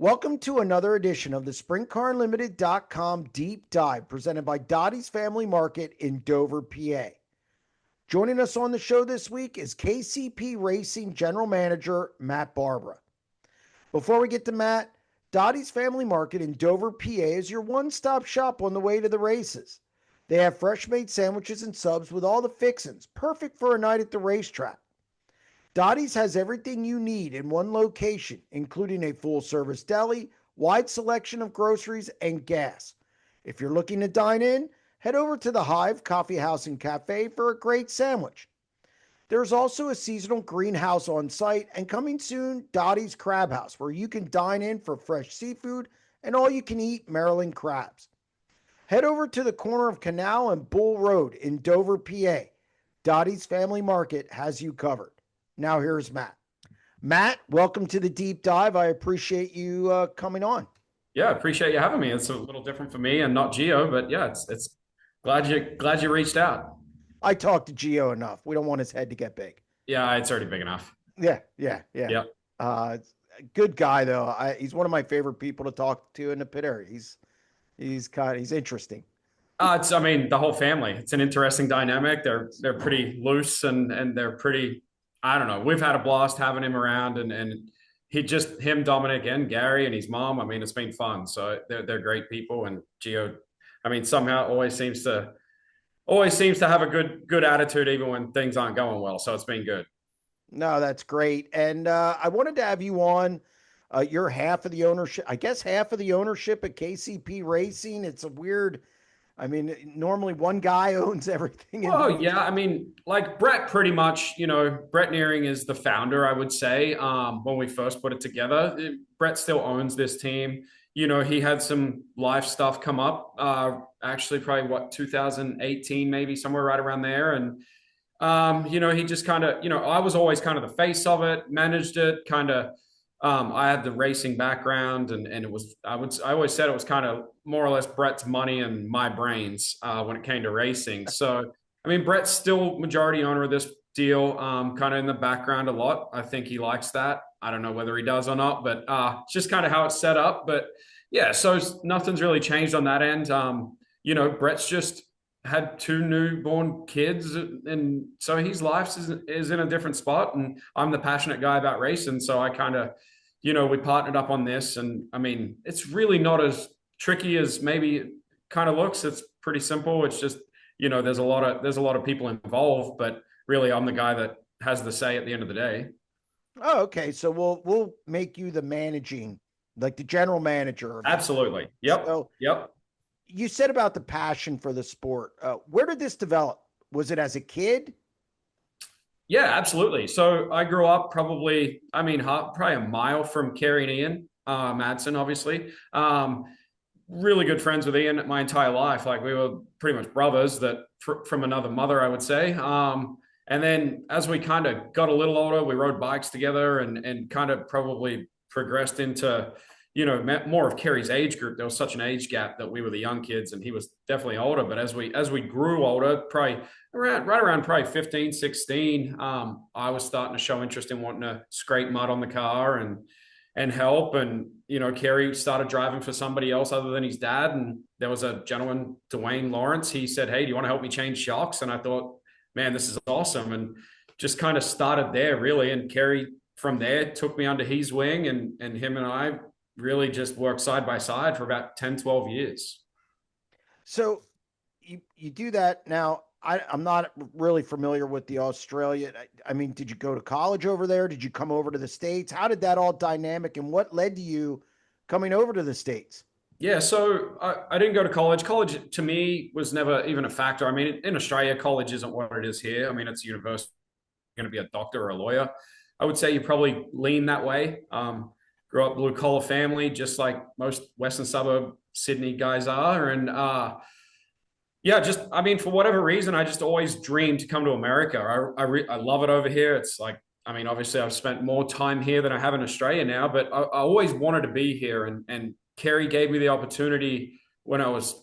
Welcome to another edition of the SprintCarUnlimited.com Deep Dive presented by Dottie's Family Market in Dover, PA. Joining us on the show this week is KCP Racing General Manager Matt Barbara. Before we get to Matt, Dottie's Family Market in Dover, PA is your one-stop shop on the way to the races. They have fresh-made sandwiches and subs with all the fixins, perfect for a night at the racetrack. Dottie's has everything you need in one location, including a full-service deli, wide selection of groceries, and gas. If you're looking to dine in, head over to the Hive Coffee House and Cafe for a great sandwich. There's also a seasonal greenhouse on site, and coming soon, Dottie's Crab House, where you can dine in for fresh seafood and all-you-can-eat Maryland crabs. Head over to the corner of Canal and Bull Road in Dover, PA. Dottie's Family Market has you covered. Now here's Matt. Matt, welcome to the Deep Dive. I appreciate you coming on. Yeah, I appreciate you having me. It's a little different for me and not Gio, but yeah, it's glad you reached out. I talked to Gio enough. We don't want his head to get big. Yeah, it's already big enough. Yeah. Yep. Good guy though. He's one of my favorite people to talk to in the pit area. He's interesting. The whole family. It's an interesting dynamic. They're pretty loose and they're pretty. I don't know. We've had a blast having him around, and him, Dominic, and Gary, and his mom. I mean, it's been fun. So they're great people, and Gio, somehow always seems to have a good attitude even when things aren't going well. So it's been good. No, that's great. And I wanted to have you on. You're half of the ownership, I guess, half of the ownership at KCP Racing. It's a weird. Normally one guy owns everything. Oh, yeah. Like Brett pretty much, Brett Nearing is the founder, I would say. When we first put it together, Brett still owns this team. He had some life stuff come up, actually probably 2018, maybe somewhere right around there. And, he just kind of, I was always kind of the face of it, managed it, kind of. I had the racing background, and it was I always said it was kind of more or less Brett's money and my brains when it came to racing. So Brett's still majority owner of this deal, kind of in the background a lot. I think he likes that. I don't know whether he does or not, but it's just kind of how it's set up. But yeah, so nothing's really changed on that end. Brett's just had two newborn kids, and so his life is in a different spot, and I'm the passionate guy about racing, so I kind of we partnered up on this, and it's really not as tricky as maybe it kind of looks. It's pretty simple. It's just there's a lot of people involved, but really I'm the guy that has the say at the end of the day. Oh, okay. So we'll make you the managing, like the general manager. Absolutely. Yep. So, yep. You said about the passion for the sport. Where did this develop? Was it as a kid? Yeah, absolutely. So I grew up probably a mile from Carrie and Ian Madsen, obviously. Really good friends with Ian my entire life. Like, we were pretty much brothers from another mother, I would say. And then as we kind of got a little older, we rode bikes together and kind of probably progressed into more of Kerry's age group. There was such an age gap that we were the young kids and he was definitely older. But as we grew older, probably right around 15, 16, I was starting to show interest in wanting to scrape mud on the car and help. And, Kerry started driving for somebody else other than his dad. And there was a gentleman, Dwayne Lawrence. He said, "Hey, do you want to help me change shocks?" And I thought, man, this is awesome. And just kind of started there, really. And Kerry from there took me under his wing, and him and I really just worked side by side for about 10, 12 years. So you do that now. I'm not really familiar with the Australia. Did you go to college over there? Did you come over to the States? How did that all dynamic, and what led to you coming over to the States? Yeah, so I didn't go to college. College to me was never even a factor. In Australia, college isn't what it is here. It's university. You're going to be a doctor or a lawyer. I would say you probably lean that way. Grew up blue collar family, just like most Western suburb Sydney guys are. And for whatever reason, I just always dreamed to come to America. I love it over here. It's like, obviously I've spent more time here than I have in Australia now, but I always wanted to be here. And Kerry gave me the opportunity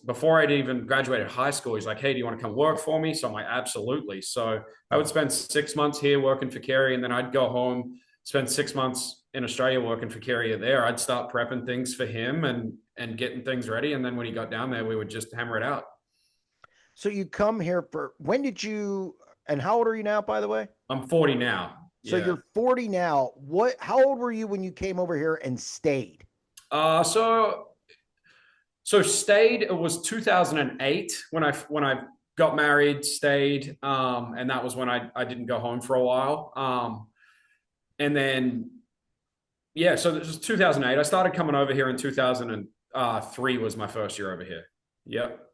before I'd even graduated high school. He's like, "Hey, do you want to come work for me?" So I'm like, absolutely. So I would spend 6 months here working for Kerry, and then I'd go home, spend 6 months in Australia working for Carrier there, I'd start prepping things for him and getting things ready. And then when he got down there, we would just hammer it out. So you come here for when did you and how old are you now, by the way? I'm 40 now. So Yeah. you're 40 now. How old were you when you came over here and stayed? Uh, so so stayed. It was 2008 when I got married, stayed, and that was when I didn't go home for a while. And then yeah, so this was 2008. I started coming over here in 2003 was my first year over here. Yep.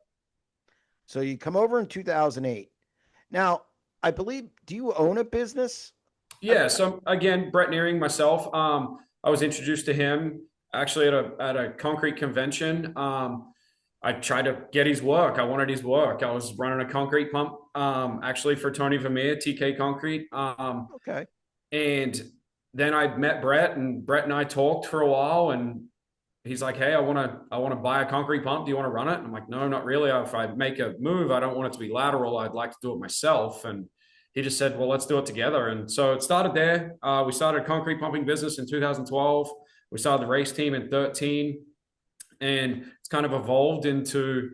So you come over in 2008. Now, I believe, do you own a business? Yeah. So again, Brett Nearing, myself. I was introduced to him actually at a concrete convention. I tried to get his work. I wanted his work. I was running a concrete pump, actually for Tony Vermeer, TK Concrete. Okay. And then I met Brett, and Brett and I talked for a while, and he's like, "Hey, I want to buy a concrete pump. Do you want to run it?" And I'm like, "No, not really. If I make a move, I don't want it to be lateral. I'd like to do it myself." And he just said, "Well, let's do it together." And so it started there. We started a concrete pumping business in 2012. We started the race team in 13, and it's kind of evolved into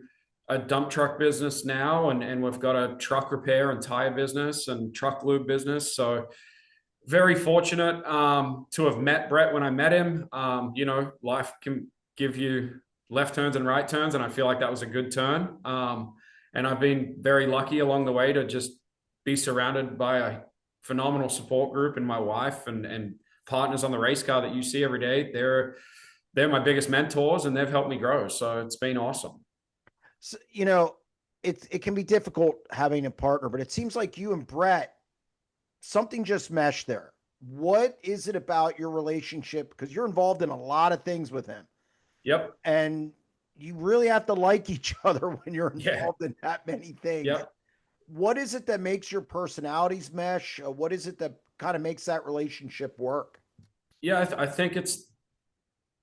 a dump truck business now, and we've got a truck repair and tire business and truck lube business. So very fortunate to have met Brett when I met him. Life can give you left turns and right turns, and I feel like that was a good turn. And I've been very lucky along the way to just be surrounded by a phenomenal support group, and my wife and partners on the race car that you see every day. They're my biggest mentors, and they've helped me grow. So it's been awesome. So, it can be difficult having a partner, but it seems like you and Brett, something just meshed there. What is it about your relationship? Because you're involved in a lot of things with him. Yep. And you really have to like each other when you're Yeah. involved in that many things. Yep. What is it that makes your personalities mesh? What is it that kind of makes that relationship work? Yeah, I think it's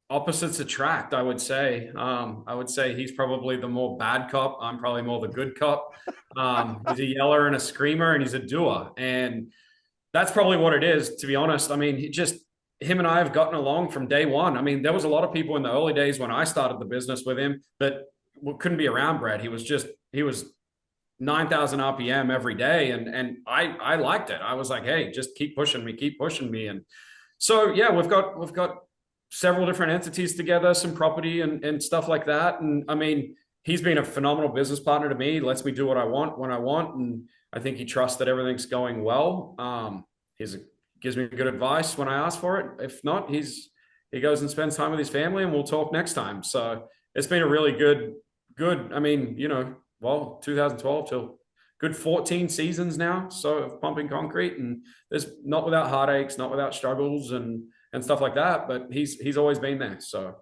opposites attract, I would say. I would say he's probably the more bad cop. I'm probably more the good cop. He's a yeller and a screamer, and he's a doer. And that's probably what it is, to be honest. I mean, him and I have gotten along from day one. I mean, there was a lot of people in the early days when I started the business with him that couldn't be around Brett. He was 9,000 RPM every day. And I liked it. I was like, hey, just keep pushing me, keep pushing me. And so, yeah, we've got several different entities together, some property and stuff like that. And I mean, he's been a phenomenal business partner to me. He lets me do what I want when I want. And I think he trusts that everything's going well. He gives me good advice when I ask for it. If not, he goes and spends time with his family, and we'll talk next time. So it's been a really good. I mean, 2012 till good 14 seasons now. So of pumping concrete, and there's not without heartaches, not without struggles and stuff like that. But he's always been there. So.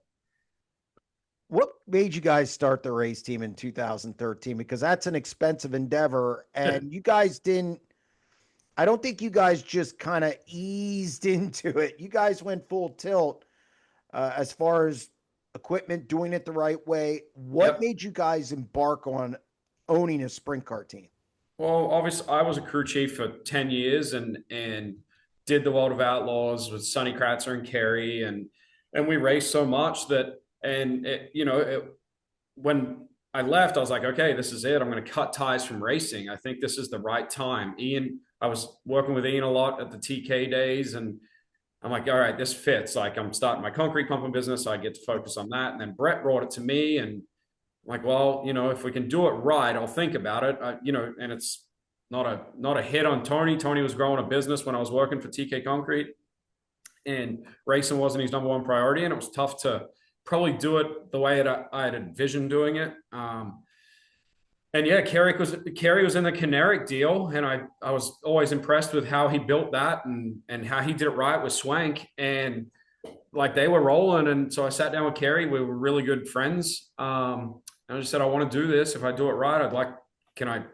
What made you guys start the race team in 2013? Because that's an expensive endeavor, and you guys didn't. I don't think you guys just kind of eased into it. You guys went full tilt as far as equipment, doing it the right way. What made you guys embark on owning a sprint car team? Well, obviously, I was a crew chief for 10 years and did the World of Outlaws with Sonny Kratzer and Carrie, and we raced so much that. When I left, I was like, okay, this is it. I'm going to cut ties from racing. I think this is the right time. I was working with Ian a lot at the TK days, and I'm like, all right, this fits. Like, I'm starting my concrete pumping business, so I get to focus on that. And then Brett brought it to me, and I'm like, well, if we can do it right, I'll think about it. And it's not a hit on Tony. Tony was growing a business when I was working for TK Concrete, and racing wasn't his number one priority, and it was tough to probably do it the way I had envisioned doing it. And yeah, Carrie was in the Caneric deal, and I was always impressed with how he built that and how he did it right with Swank, and like they were rolling. And so I sat down with Carrie. We were really good friends. And I just said, I want to do this. If I do it right, can I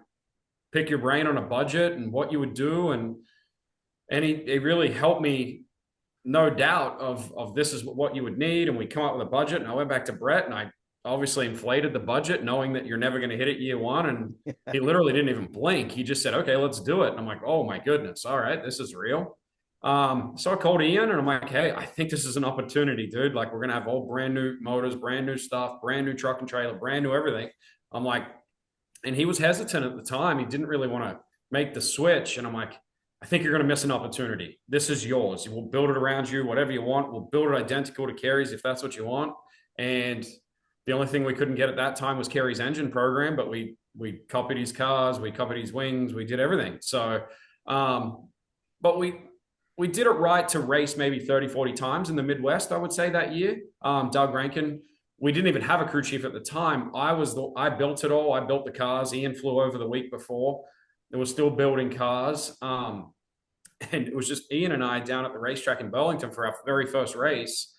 pick your brain on a budget and what you would do? And he really helped me. No doubt of this is what you would need. And we come up with a budget, and I went back to Brett, and I obviously inflated the budget knowing that you're never going to hit it year one. And he literally didn't even blink. He just said, okay, let's do it. And I'm like, oh my goodness. All right, this is real. So I called Ian and I'm like, hey, I think this is an opportunity, dude. Like, we're going to have all brand new motors, brand new stuff, brand new truck and trailer, brand new everything. I'm like, and he was hesitant at the time. He didn't really want to make the switch. And I'm like, I think you're going to miss an opportunity. This is yours. We'll build it around you, whatever you want. We'll build it identical to Carrie's if that's what you want. And the only thing we couldn't get at that time was Carrie's engine program, but we copied his cars, we copied his wings, we did everything. So, but we did it right to race maybe 30, 40 times in the Midwest, I would say, that year. Doug Rankin, we didn't even have a crew chief at the time. I built it all. I built the cars. Ian flew over the week before. It was still building cars. And it was just Ian and I down at the racetrack in Burlington for our very first race.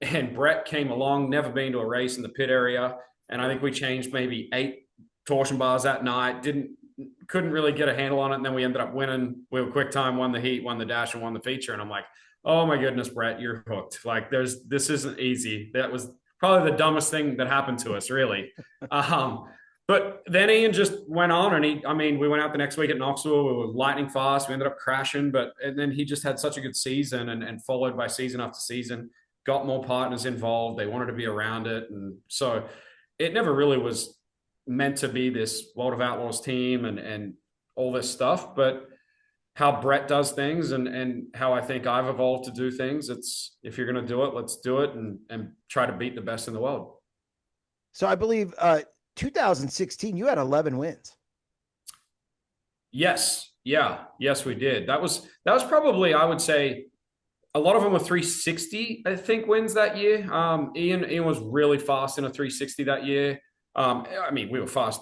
And Brett came along, never been to a race in the pit area. And I think we changed maybe 8 torsion bars that night. Couldn't really get a handle on it. And then we ended up winning. We were quick time, won the heat, won the dash, and won the feature. And I'm like, oh my goodness, Brett, you're hooked. Like, this isn't easy. That was probably the dumbest thing that happened to us, really. But then Ian just went on, and we went out the next week at Knoxville. We were lightning fast. We ended up crashing, and then he just had such a good season, and followed by season after season, got more partners involved. They wanted to be around it. And so it never really was meant to be this World of Outlaws team and all this stuff, but how Brett does things and how I think I've evolved to do things. It's, if you're going to do it, let's do it and try to beat the best in the world. So I believe 2016, you had 11 wins. Yes. Yeah. Yes, we did. That was probably, I would say, a lot of them were 360, I think, wins that year. Ian was really fast in a 360 that year. We were fast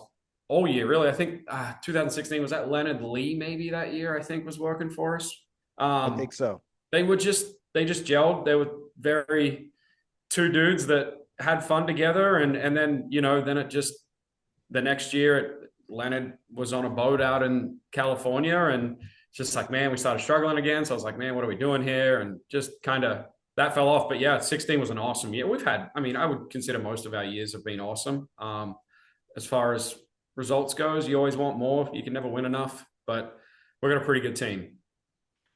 all year, really. I think 2016 was that Leonard Lee maybe that year, I think, was working for us. I think so. They just gelled. They were two dudes that had fun together. And then, then it just, the next year, Leonard was on a boat out in California, and just like, man, we started struggling again. So I was like, man, what are we doing here? And just kind of that fell off. But yeah, 16 was an awesome year. We've had, I would consider most of our years have been awesome. As far as results goes, you always want more. You can never win enough, but we've got a pretty good team.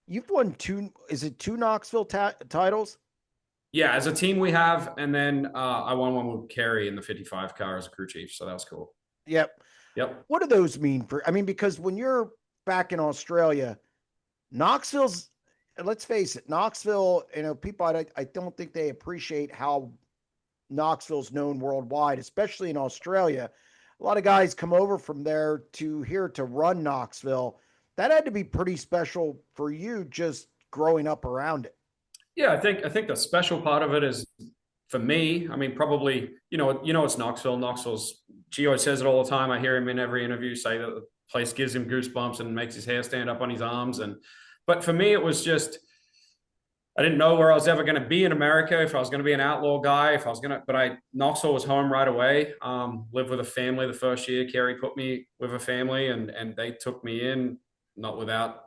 You've won two Knoxville titles? Yeah, as a team we have. And then I won one with Carrie in the 55 car as a crew chief. So that was cool. Yep. What do those mean because when you're back in Australia, Knoxville's, let's face it, Knoxville, people, I don't think they appreciate how Knoxville's known worldwide, especially in Australia. A lot of guys come over from there to here to run Knoxville. That had to be pretty special for you just growing up around it. Yeah, I think the special part of it is, for me, probably, it's Knoxville. Knoxville's, Gio says it all the time. I hear him in every interview say that the place gives him goosebumps and makes his hair stand up on his arms. But for me, it was just, I didn't know where I was ever going to be in America, if I was going to be an outlaw guy, Knoxville was home right away. Lived with a family the first year. Carrie put me with a family, and they took me in, not without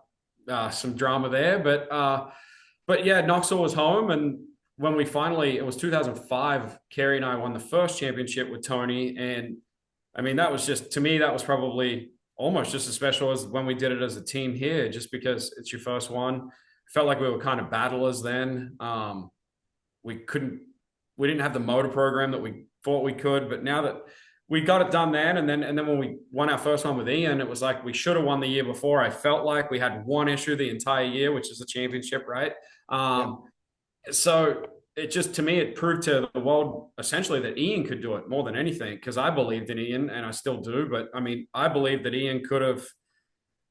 some drama there. But yeah, Knoxville was home. And when we finally, it was 2005, Carrie and I won the first championship with Tony. And that was just, to me, that was probably almost just as special as when we did it as a team here, just because it's your first one. Felt like we were kind of battlers then. We didn't have the motor program that we thought we could, but now that we got it done then, and then when we won our first one with Ian, it was like we should have won the year before. I felt like we had one issue the entire year, which is the championship, right? So it just, to me, it proved to the world essentially that Ian could do it more than anything, because I believed in Ian, and I still do. But I believe that Ian could have,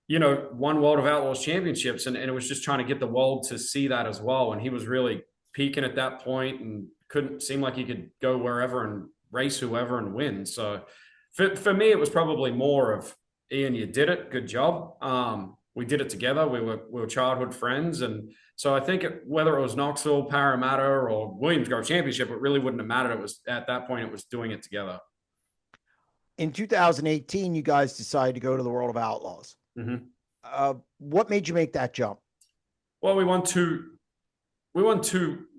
won World of Outlaws championships, and it was just trying to get the world to see that as well. And he was really peaking at that point and couldn't seem like he could go wherever and race whoever and win. So for me, it was probably more of, Ian, you did it. Good job. We did it together. We were childhood friends. And so I think whether it was Knoxville, Parramatta, or Williams Grove Championship, it really wouldn't have mattered. It was, at that point, it was doing it together. In 2018, you guys decided to go to the World of Outlaws. Mm-hmm. What made you make that jump? Well, we won two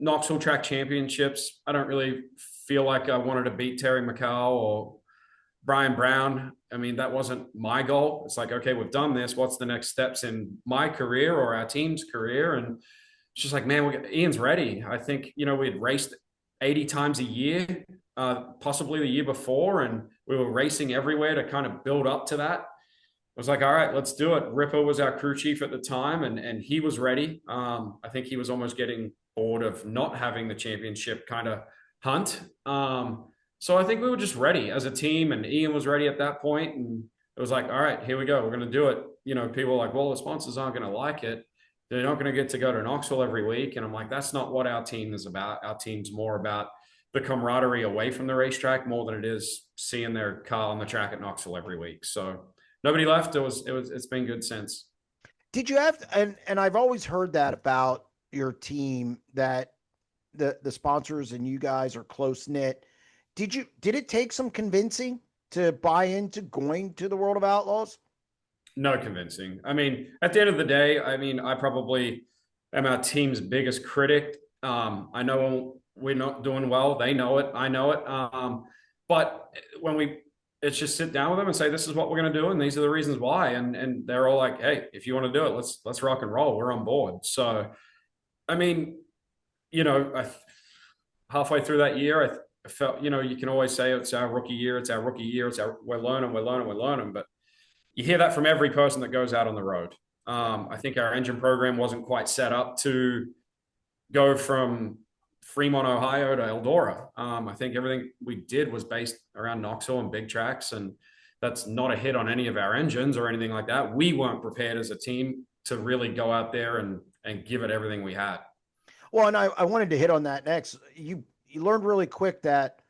Knoxville track championships. I don't really feel like I wanted to beat Terry McCall Brian Brown, I mean, that wasn't my goal. It's like, okay, we've done this. What's the next steps in my career or our team's career? And it's just like, man, Ian's ready. I think, we'd raced 80 times a year, possibly the year before, and we were racing everywhere to kind of build up to that. I was like, all right, let's do it. Ripper was our crew chief at the time, and he was ready. I think he was almost getting bored of not having the championship kind of hunt. So I think we were just ready as a team, and Ian was ready at that point, and it was like, all right, here we go. We're going to do it. People are like, well, the sponsors aren't going to like it. They're not going to get to go to Knoxville every week. And I'm like, that's not what our team is about. Our team's more about the camaraderie away from the racetrack more than it is seeing their car on the track at Knoxville every week. So nobody left. It's been good since. Did you have and I've always heard that about your team, that the sponsors and you guys are close knit. Did it take some convincing to buy into going to the World of Outlaws? No convincing. I mean, at the end of the day, I mean, I probably am our team's biggest critic. I know we're not doing well. They know it. I know it. But when it's just sit down with them and say, this is what we're going to do, and these are the reasons why. And they're all like, hey, if you want to do it, let's rock and roll. We're on board. So, I mean, halfway through that year, I felt, you can always say it's our rookie year. It's our rookie year. We're learning. But you hear that from every person that goes out on the road. I think our engine program wasn't quite set up to go from Fremont, Ohio to Eldora. I think everything we did was based around Knoxville and big tracks, and that's not a hit on any of our engines or anything like that. We weren't prepared as a team to really go out there and give it everything we had. Well, and I wanted to hit on that next. You learned really quick that,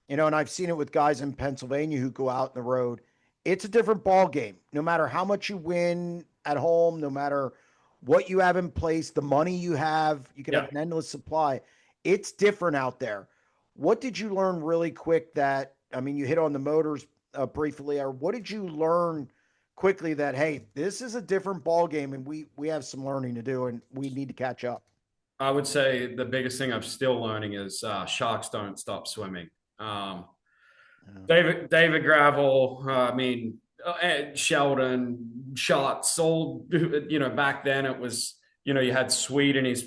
and I've seen it with guys in Pennsylvania who go out on the road. It's a different ball game. No matter how much you win at home, no matter what you have in place, the money you have, you can have an endless supply. It's different out there. What did you learn really quick that, I mean, you hit on the motors briefly, or what did you learn quickly that, hey, this is a different ball game and we have some learning to do and we need to catch up? I would say the biggest thing I'm still learning is sharks don't stop swimming. David Gravel, I mean, Sheldon, Shots, all, back then it was, you had Sweet and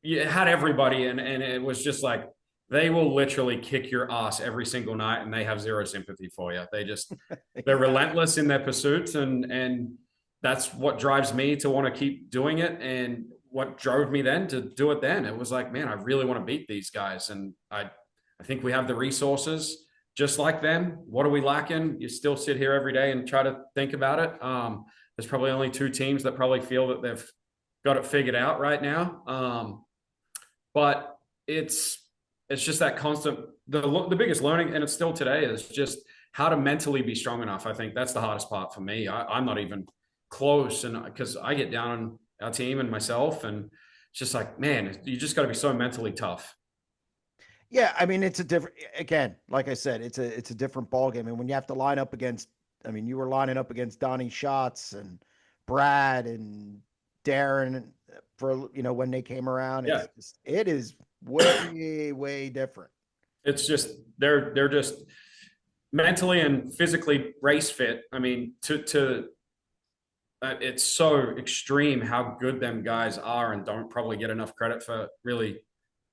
you had everybody, and it was just like, they will literally kick your ass every single night and they have zero sympathy for you. They're relentless in their pursuits, and that's what drives me to want to keep doing it. And what drove me then to do it then, it was like, man, I really want to beat these guys. And I think we have the resources just like them. What are we lacking? You still sit here every day and try to think about it. There's probably only two teams that probably feel that they've got it figured out right now. But it's just that constant, the biggest learning, and it's still today, is just how to mentally be strong enough. I think that's the hardest part for me. I'm not even close, and because I get down on our team and myself, and it's just like, man, you just got to be so mentally tough. Yeah, I mean, it's a different, again, like I said, it's a different ball game. And when you have to line up against, I mean, you were lining up against Donnie Schatz and Brad and Darren for, when they came around. It is way, way different. It's just, they're just mentally and physically race fit. I mean, it's so extreme how good them guys are, and don't probably get enough credit for really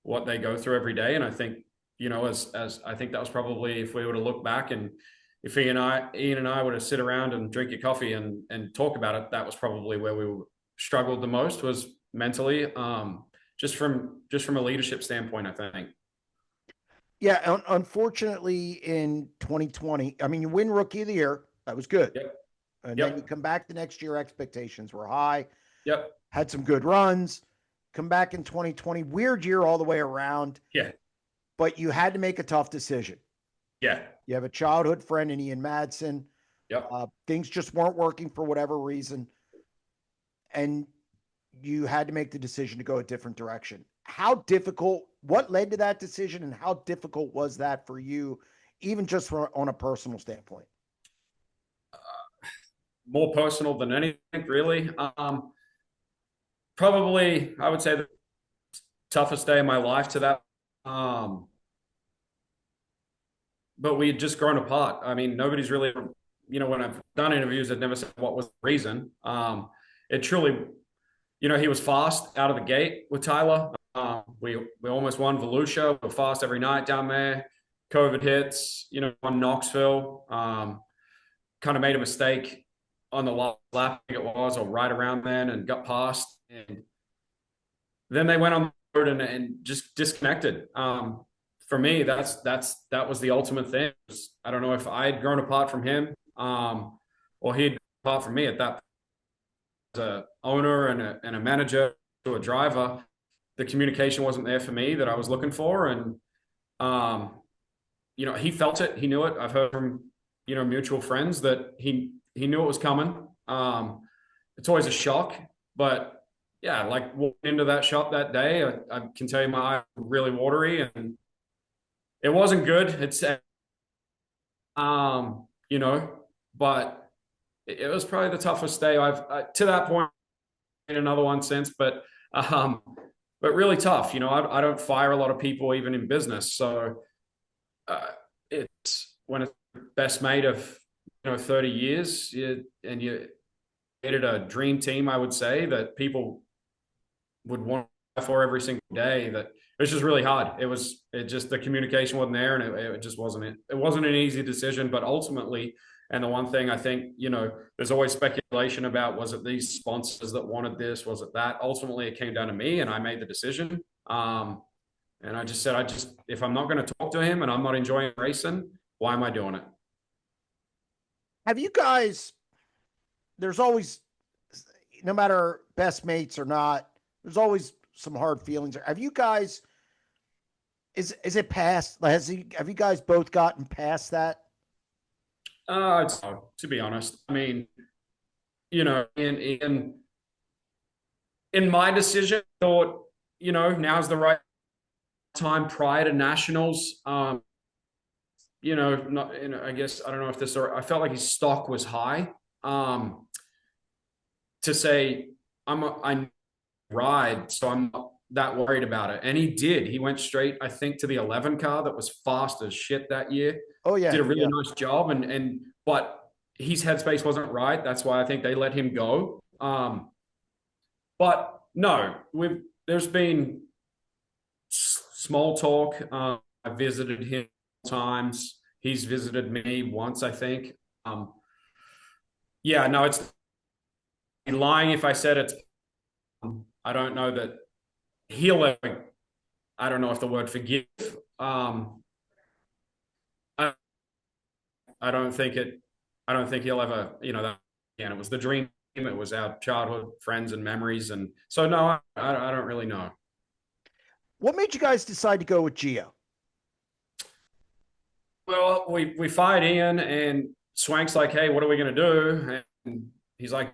what they go through every day. And I think, as I think that was probably, if we were to look back, and if Ian and I were to sit around and drink a coffee and talk about it, that was probably where we struggled the most, was mentally, just from a leadership standpoint, I think. Yeah. Unfortunately, in 2020, I mean, you win Rookie of the Year. That was good. Yep. And then you come back the next year, expectations were high. Yep. Had some good runs. Come back in 2020, weird year all the way around. Yeah. But you had to make a tough decision. Yeah. You have a childhood friend in Ian Madsen. Yep. Things just weren't working for whatever reason. And you had to make the decision to go a different direction. What led to that decision, and how difficult was that for you, even just on a personal standpoint? More personal than anything, really. Probably, I would say, the toughest day of my life to that. but we had just grown apart. I mean, nobody's really, when I've done interviews, I've never said what was the reason. It truly, he was fast out of the gate with Tyler. We almost won Volusia. We're fast every night down there. COVID hits, on Knoxville. Kind of made a mistake on the last lap, I think it was, or right around then, and got past. And then they went on the road and just disconnected. For me, that was the ultimate thing. I don't know if I had grown apart from him, or he'd grown apart from me at that. As a owner and a manager to a driver, the communication wasn't there for me that I was looking for, and he felt it, he knew it. I've heard from mutual friends that he knew it was coming. It's always a shock, but yeah, like walking into that shop that day, I can tell you my eyes were really watery, and it wasn't good. It's but it was probably the toughest day I've to that point. In another one since, but really tough. I don't fire a lot of people even in business, so it's when it's best mate of 30 years, and you created a dream team. I would say that people would want for every single day. That it was just really hard. It just the communication wasn't there, and it just wasn't it. It wasn't an easy decision, but ultimately. And the one thing I think, there's always speculation about, was it these sponsors that wanted this? Was it that? Ultimately, it came down to me, and I made the decision. And I just said, if I'm not going to talk to him and I'm not enjoying racing, why am I doing it? Have you guys, there's always, no matter best mates or not, there's always some hard feelings. Have you guys, is it past? Have you guys both gotten past that? To be honest, I mean, in my decision, I thought, now's the right time prior to nationals. Not, I guess I don't know if this, or I felt like his stock was high. To say I ride, so I'm not that worried about it. And he did. He went straight, I think, to the 11 car that was fast as shit that year. Oh yeah, did a really nice job, but his headspace wasn't right. That's why I think they let him go. But no, there's been small talk. I visited him times. He's visited me once, I think. Yeah, no, it's lying if I said it's. I don't know that he'll ever. I don't know if the word forgive. I don't think he'll ever, that, again, it was the dream. It was our childhood friends and memories. And so, no, I don't really know. What made you guys decide to go with Gio? Well, we fired Ian, and Swank's like, hey, what are we going to do? And he's like,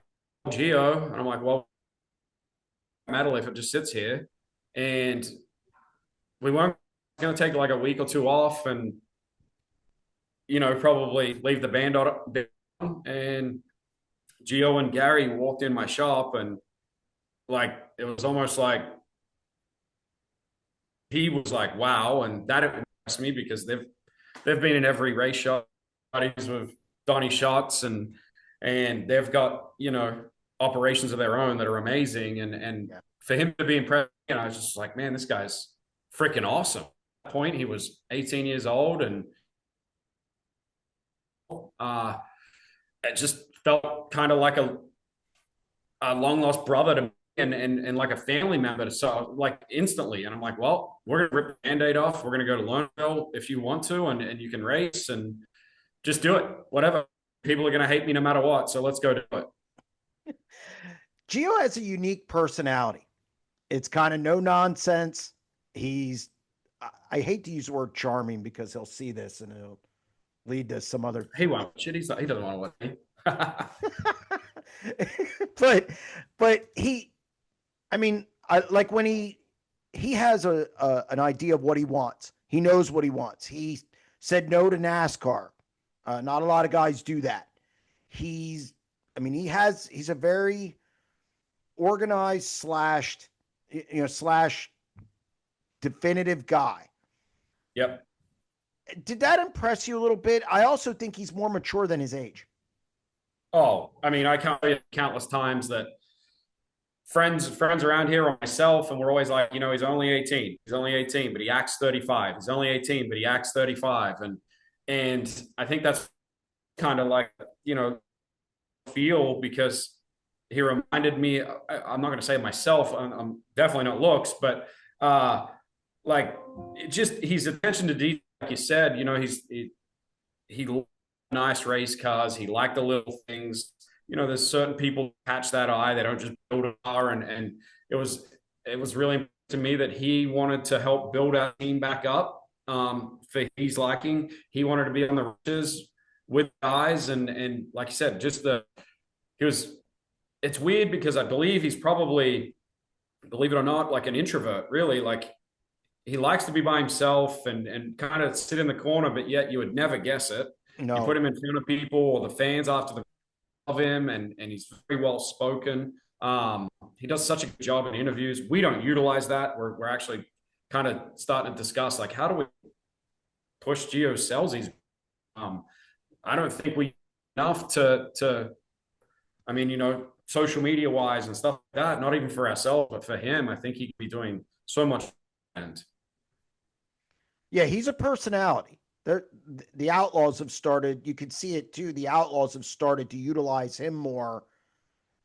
Gio. And I'm like, well, matter if it just sits here. And we weren't going to take like a week or two off and, probably leave the band on. And Gio and Gary walked in my shop, and like, it was almost like he was like, wow. And that impressed me because they've been in every race shop with Donnie shots, and they've got, operations of their own that are amazing. And for him to be impressed, I was just like, man, this guy's freaking awesome. At that point, he was 18 years old, and it just felt kind of like a long lost brother to me, and like a family member. So like instantly, and I'm like, well, we're gonna rip the Band-Aid off. We're gonna go to Loneville if you want to, and you can race and just do it. Whatever. People are gonna hate me no matter what. So let's go do it. Gio has a unique personality. It's kind of no nonsense. I hate to use the word charming because he'll see this and it'll lead to some other. He won't. Shit, he doesn't want to win. but I mean, like when he has an idea of what he wants. He knows what he wants. He said no to NASCAR. Not a lot of guys do that. He's a very organized slash definitive guy. Yep. Did that impress you a little bit? I also think he's more mature than his age. Oh, I mean, I can't tell you countless times that friends around here or myself, and we're always like, he's only 18. He's only 18, but he acts 35. He's only 18, but he acts 35. And I think that's kind of like, feel because he reminded me, I'm not going to say myself, I'm definitely not looks, but like his attention to detail, like you said, he liked nice race cars. He liked the little things. There's certain people catch that eye. They don't just build a car. And it was really to me that he wanted to help build our team back up for his liking. He wanted to be on the races with guys. And like you said, it's weird because I believe he's probably, believe it or not, like an introvert, really. Like he likes to be by himself and kind of sit in the corner, but yet you would never guess it. You put No. him in front of people or the fans after the of him, and he's very well spoken. He does such a good job in interviews. We don't utilize that. We're actually kind of starting to discuss like how do we push Gio Scelzi's. I don't think we enough to. I mean, social media wise and stuff like that. Not even for ourselves, but for him, I think he could be doing so much. And Yeah, he's a personality. The Outlaws have started, you can see it too. The Outlaws have started to utilize him more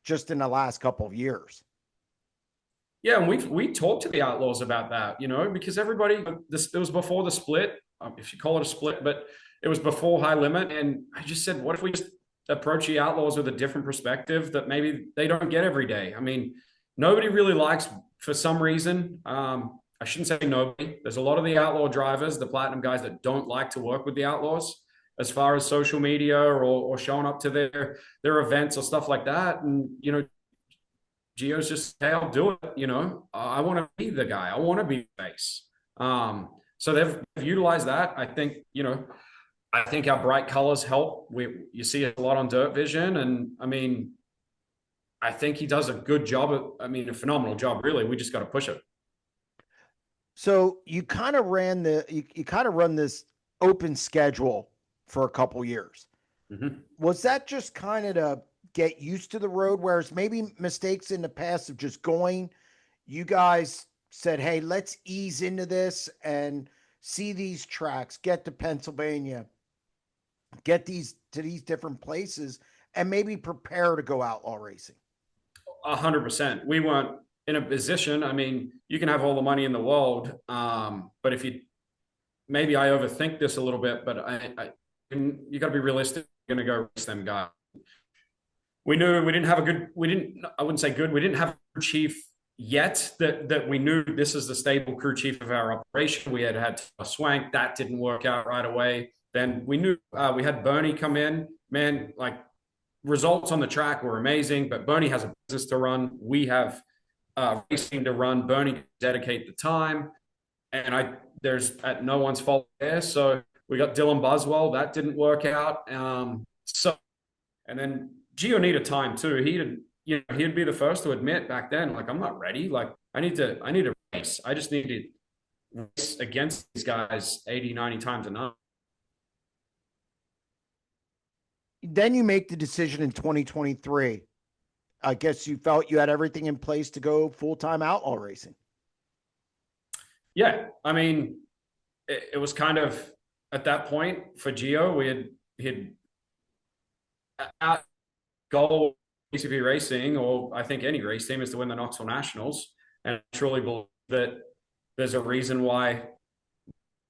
just in the last couple of years. yeah, and we talked to the Outlaws about that, because everybody it was before the split, if you call it a split, but it was before High Limit, and I just said, what if we just approach the Outlaws with a different perspective that maybe they don't get every day? I mean, nobody really likes, for some reason. I shouldn't say nobody. There's a lot of the Outlaw drivers, the Platinum guys, that don't like to work with the Outlaws as far as social media or showing up to their events or stuff like that. And Gio's just, hey, I'll do it. I want to be the guy. I want to be the face. So they've utilized that. I think our bright colors help. You see it a lot on Dirt Vision, and I mean, I think he does a good job. A phenomenal job, really. We just got to push it. So you kind of you kind of run this open schedule for a couple years. Mm-hmm. Was that just kind of to get used to the road? Whereas maybe mistakes in the past of just going, you guys said, hey, let's ease into this and see these tracks, get to Pennsylvania, get these to these different places, and maybe prepare to go outlaw racing. 100%. We weren't in a position. I mean, you can have all the money in the world, but if maybe I overthink this a little bit, but you got to be realistic. You're going to go race them guys. We knew we didn't have I wouldn't say good. We didn't have a crew chief yet that we knew this is the stable crew chief of our operation. We had a Swank. That didn't work out right away. Then we knew we had Bernie come in. Man, like results on the track were amazing, but Bernie has a business to run. We have racing to run. Bernie dedicate the time, and there's at no one's fault there. So we got Dylan Buswell. That didn't work out. And then Gio needed time too. He'd be the first to admit back then, like, I'm not ready. Like I need to race. I just need to race against these guys 80, 90 times a night. Then you make the decision in 2023. I guess you felt you had everything in place to go full-time outlaw racing. Yeah. I mean, it was kind of at that point for Gio, he had goal KCP Racing, or I think any race team, is to win the Knoxville Nationals. And I truly believe that there's a reason why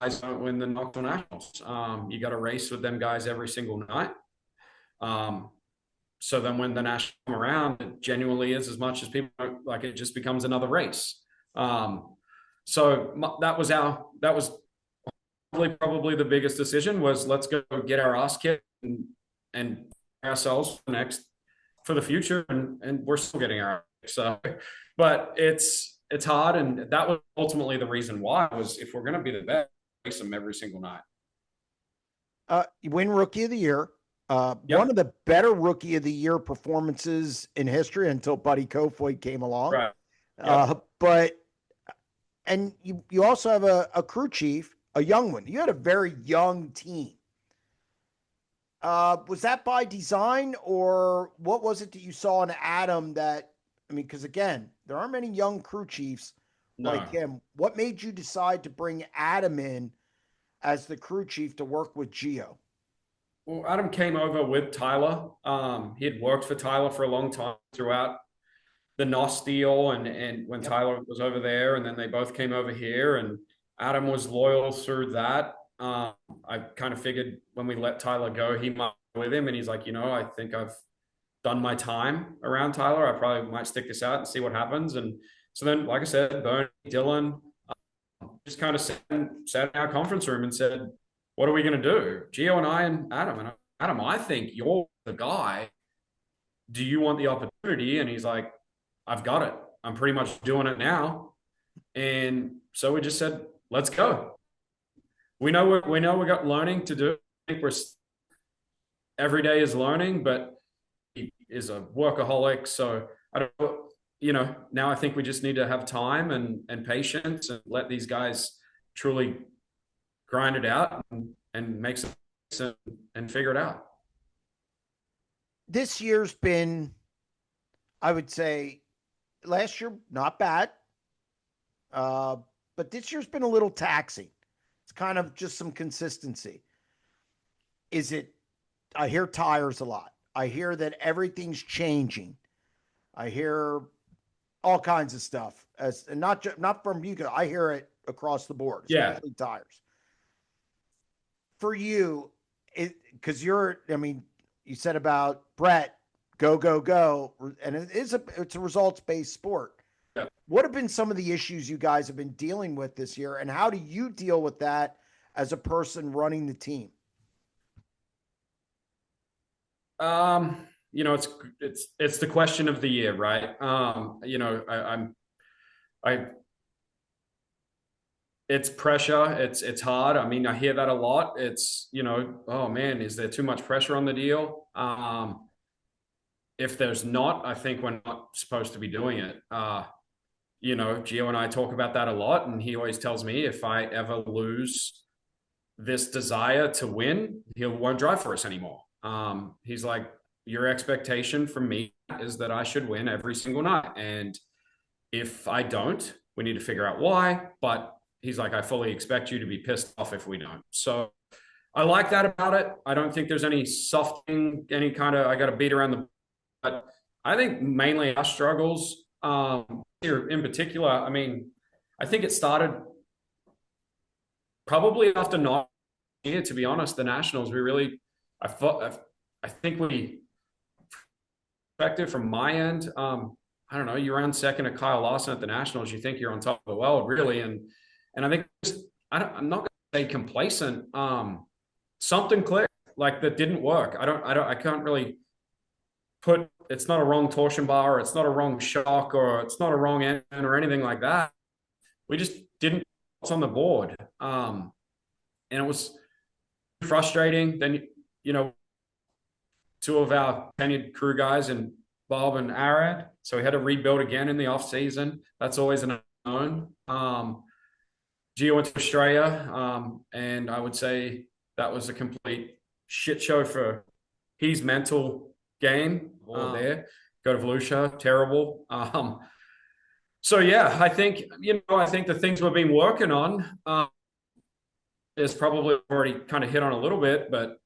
guys don't win the Knoxville Nationals. You got to race with them guys every single night. So then when the Nationals come around, it genuinely is, as much as people like, it just becomes another race. So that was probably the biggest decision, was let's go get our ass kicked and ourselves for the future, and we're still getting our but it's hard, and that was ultimately the reason why, was if we're going to be the best, race them every single night. You win Rookie of the Year. Yep. One of the better Rookie of the Year performances in history until Buddy Kofoid came along. Right. Yep. But you also have a crew chief, a young one. You had a very young team. Was that by design, or what was it that you saw in Adam that, I mean, because again, there aren't many young crew chiefs like No. him. What made you decide to bring Adam in as the crew chief to work with Gio? Well, Adam came over with Tyler. He had worked for Tyler for a long time throughout the NOS deal, and when Yep. Tyler was over there, and then they both came over here, and Adam was loyal through that. I kind of figured when we let Tyler go, he might go with him, and he's like, I think I've done my time around Tyler. I probably might stick this out and see what happens. And so then, like I said, Bernie, Dylan, just kind of sat in our conference room and said, "What are we going to do?" Gio and I and Adam. And Adam, I think you're the guy. Do you want the opportunity? And he's like, I've got it. I'm pretty much doing it now. And so we just said, let's go. We know we got learning to do. I think we're every day is learning, but he is a workaholic. So I don't, now I think we just need to have time and patience and let these guys truly grind it out and make some and figure it out. This year's been, I would say, last year, not bad. But this year's been a little taxing. It's kind of just some consistency. Is it? I hear tires a lot. I hear that everything's changing. I hear all kinds of stuff, as and not from you guys. I hear it across the board, Yeah. especially tires. For you, because I mean, you said about Brett, go, go, go, and it's a results based sport. Yeah. What have been some of the issues you guys have been dealing with this year, and how do you deal with that as a person running the team? It's the question of the year, right? I it's pressure. It's hard. I mean, I hear that a lot. It's, oh man, is there too much pressure on the deal? If there's not, I think we're not supposed to be doing it. Gio and I talk about that a lot, and he always tells me if I ever lose this desire to win, he won't drive for us anymore. He's like, your expectation from me is that I should win every single night. And if I don't, we need to figure out why. But he's like, I fully expect you to be pissed off if we don't. So I like that about it. I don't think there's any softening, any kind of, I got to beat around the, but I think mainly our struggles here in particular. I mean, I think it started probably after not here, to be honest, the Nationals, I think we expected from my end. I don't know, you ran second to Kyle Lawson at the Nationals. You think you're on top of the world, really. And I think I'm not going to say complacent. Something clicked like that didn't work. I can't really put, it's not a wrong torsion bar, or it's not a wrong shock, or it's not a wrong end or anything like that. We just didn't what's on the board. And it was frustrating. Then, two of our tenured crew guys and Bob and Arad. So we had to rebuild again in the off season. That's always an unknown. Gio went to Australia, and I would say that was a complete shit show for his mental game there. Go to Volusia, terrible. So yeah, I think the things we've been working on is probably already kind of hit on a little bit, but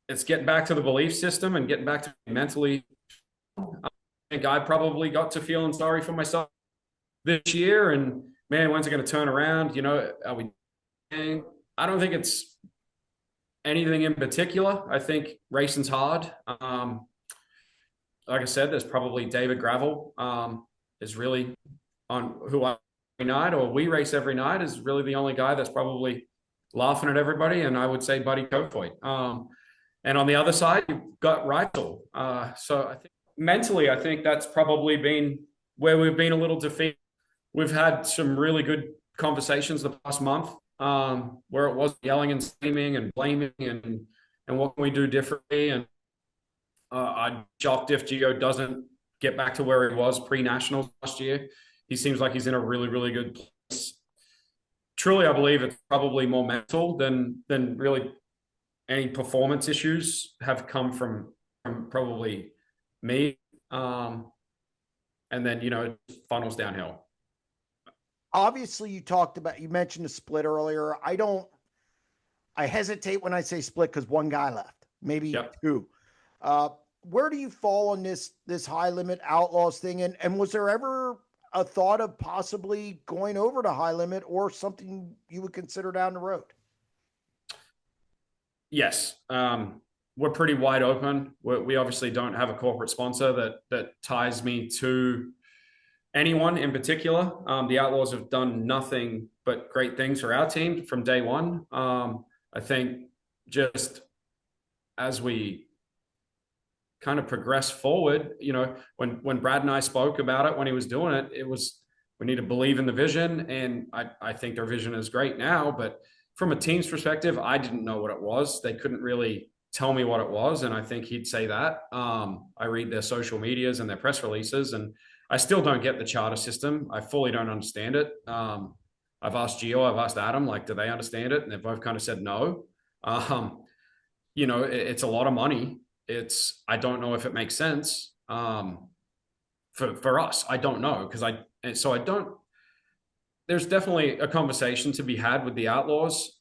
it's getting back to the belief system and getting back to mentally. I think I probably got to feeling sorry for myself this year, and man, when's it going to turn around? Are we? I don't think it's anything in particular. I think racing's hard. Like I said, there's probably David Gravel is really on who I every night, or we race every night, is really the only guy that's probably laughing at everybody. And I would say Buddy Kofoid. And on the other side, you've got Reitzel. So I think mentally, I think that's probably been where we've been a little defeated. We've had some really good conversations the past month where it was yelling and screaming and blaming and what can we do differently. And I'd shocked if Gio doesn't get back to where he was pre-nationals last year. He seems like he's in a really, really good place. truly, I believe it's probably more mental than really any performance issues have come from probably me. And then, it funnels downhill. Obviously, you mentioned a split earlier. I hesitate when I say split because one guy left, maybe Yep. two. Uh, where do you fall on this high limit Outlaws thing? And was there ever a thought of possibly going over to high limit or something you would consider down the road? Yes. We're pretty wide open. We obviously don't have a corporate sponsor that ties me to anyone in particular. The Outlaws have done nothing but great things for our team from day one. I think just as we kind of progress forward, when Brad and I spoke about it when he was doing it, it was we need to believe in the vision, and I think their vision is great now. But from a team's perspective, I didn't know what it was. They couldn't really tell me what it was, and I think he'd say that. I read their social medias and their press releases, and I still don't get the charter system. I fully don't understand it. I've asked Gio, I've asked Adam, like, do they understand it? And they've both kind of said no. It's a lot of money. I don't know if it makes sense for us. I don't know because I don't. There's definitely a conversation to be had with the Outlaws.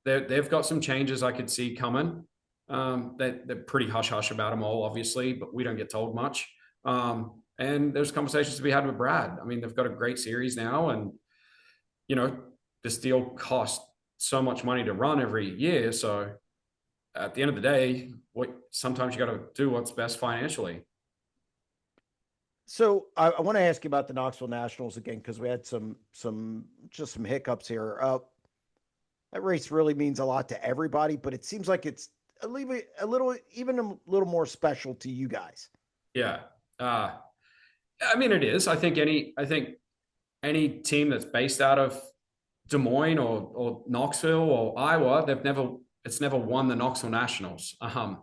They've got some changes I could see coming. They're pretty hush hush about them all, obviously, but we don't get told much. And there's conversations to be had with Brad. I mean, they've got a great series now, and this deal costs so much money to run every year. So at the end of the day, sometimes you got to do what's best financially. So I want to ask you about the Knoxville Nationals again because we had some hiccups here. That race really means a lot to everybody, but it seems like it's a little more special to you guys. Yeah, I mean it is. I think any team that's based out of Des Moines or Knoxville or Iowa, it's never won the Knoxville Nationals. I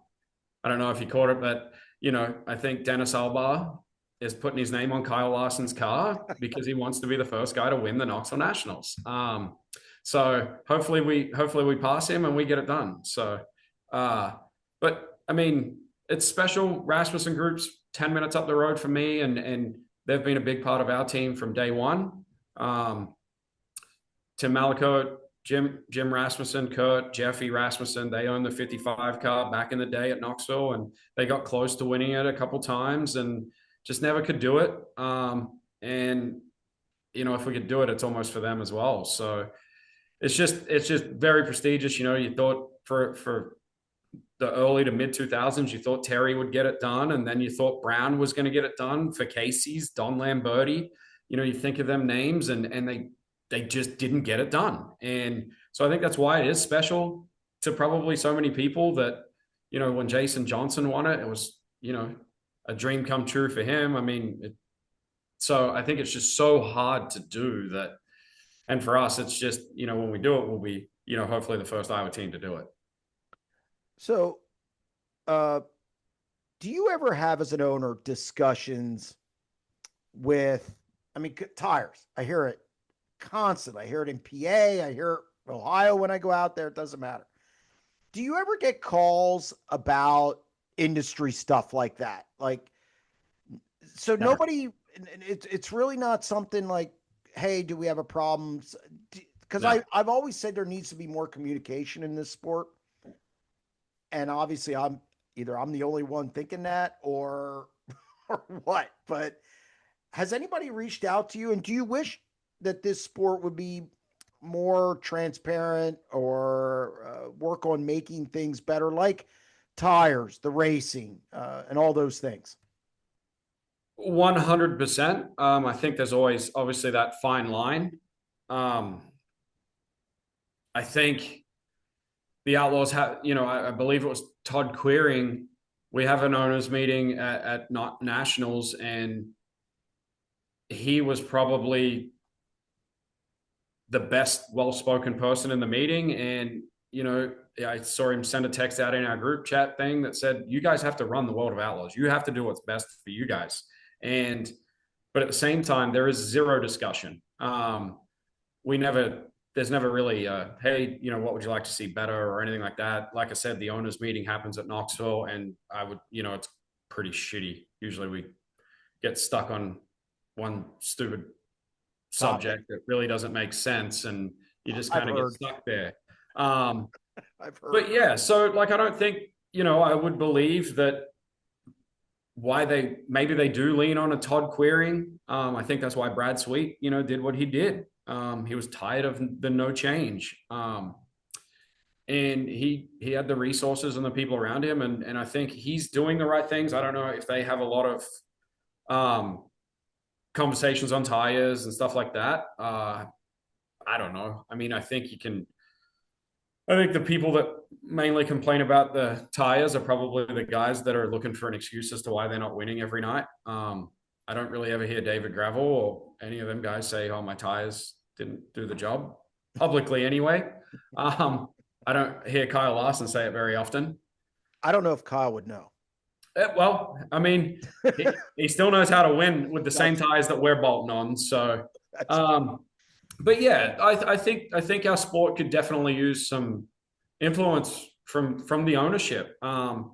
don't know if you caught it, but I think Dennis Albar is putting his name on Kyle Larson's car because he wants to be the first guy to win the Knoxville Nationals. So hopefully we pass him and we get it done. So, but I mean, it's special. Rasmussen Group's 10 minutes up the road from me, and they've been a big part of our team from day one. Tim Malakote, Jim Rasmussen, Kurt, Jeffy Rasmussen, they owned the 55 car back in the day at Knoxville, and they got close to winning it a couple times and just never could do it. And if we could do it, it's almost for them as well. So it's just very prestigious. You thought for the early to mid 2000s, you thought Terry would get it done, and then you thought Brown was going to get it done for Casey's, Don Lamberti. You think of them names, and they just didn't get it done. And so I think that's why it is special to probably so many people that, when Jason Johnson won it, it was, a dream come true for him. I mean, so I think it's just so hard to do that. And for us, it's just, when we do it, we'll be, hopefully the first Iowa team to do it. So, do you ever have as an owner discussions with, tires? I hear it constantly. I hear it in PA. I hear it in Ohio when I go out there. It doesn't matter. Do you ever get calls about industry stuff like that? So Never. nobody, it's really not something like, hey, do we have a problem? Because No. I've always said there needs to be more communication in this sport. And obviously I'm the only one thinking that or what, but has anybody reached out to you, and do you wish that this sport would be more transparent or work on making things better, like tires, the racing, and all those things? 100%. I think there's always obviously that fine line. I think the Outlaws have, I believe it was Todd Queering. We have an owners meeting at Nationals, and he was probably the best well-spoken person in the meeting. And, I saw him send a text out in our group chat thing that said, you guys have to run the world of Outlaws. You have to do what's best for you guys. But at the same time, there is zero discussion. there's never really, hey, what would you like to see better or anything like that. Like I said, the owners meeting happens at Knoxville, and it's pretty shitty. Usually we get stuck on one stupid subject that really doesn't make sense, and you just kind of get stuck there. I've heard. But yeah, so like, I don't think, I would believe that why maybe they do lean on a Todd Queering. I think that's why Brad Sweet, did what he did. He was tired of the no change. And he had the resources and the people around him. And I think he's doing the right things. I don't know if they have a lot of conversations on tires and stuff like that. I don't know. I mean, I think the people that mainly complain about the tires are probably the guys that are looking for an excuse as to why they're not winning every night. I don't really ever hear David Gravel or any of them guys say, "Oh, my tires didn't do the job," publicly anyway. I don't hear Kyle Larson say it very often. I don't know if Kyle would know. Well, I mean, he still knows how to win with the same tires that we're bolting on. So, but yeah, I think our sport could definitely use some influence from the ownership. Brian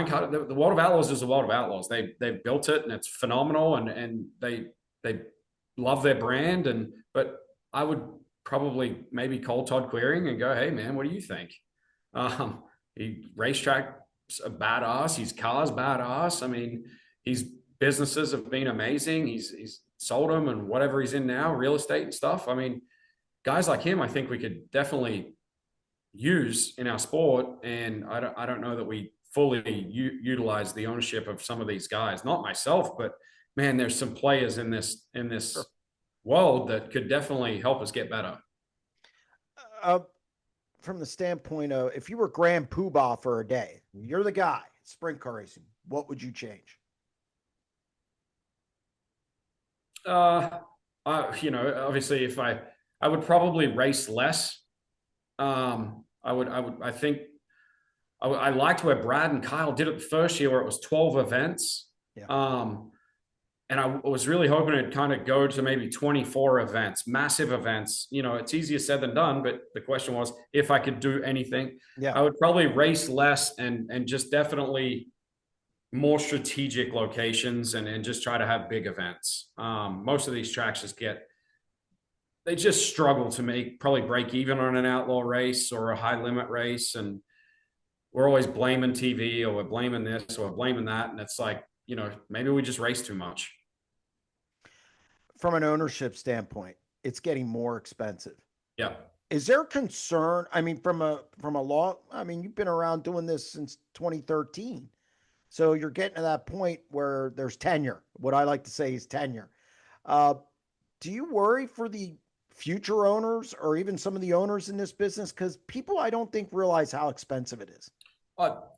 Carter, the World of Outlaws is the World of Outlaws. They built it, and it's phenomenal, and they love their brand. But I would probably maybe call Todd Queering and go, "Hey man, what do you think?" He racetrack's a badass. His car's badass. I mean, his businesses have been amazing. He's sold them, and whatever he's in now, real estate and stuff. I mean, guys like him, I think we could definitely use in our sport. And I don't know that we fully utilize the ownership of some of these guys. Not myself, but man, there's some players in this world that could definitely help us get better. From the standpoint of, if you were Grand Poobah for a day, you're the guy, sprint car racing, what would you change? Obviously, if I would probably race less. I think I liked where Brad and Kyle did it the first year, where it was 12 events. Yeah. And I was really hoping it'd kind of go to maybe 24 events, massive events. It's easier said than done, but the question was if I could do anything. Yeah. I would probably race less and just definitely more strategic locations and just try to have big events. Most of these tracks they just struggle to probably break even on an outlaw race or a high limit race. And we're always blaming TV, or we're blaming this or we're blaming that. And it's like, maybe we just race too much. From an ownership standpoint, it's getting more expensive. Yeah. Is there concern? I mean, from a law, I mean, you've been around doing this since 2013. So you're getting to that point where there's tenure. What I like to say is tenure. Do you worry for the future owners or even some of the owners in this business? Because people, I don't think, realize how expensive it is.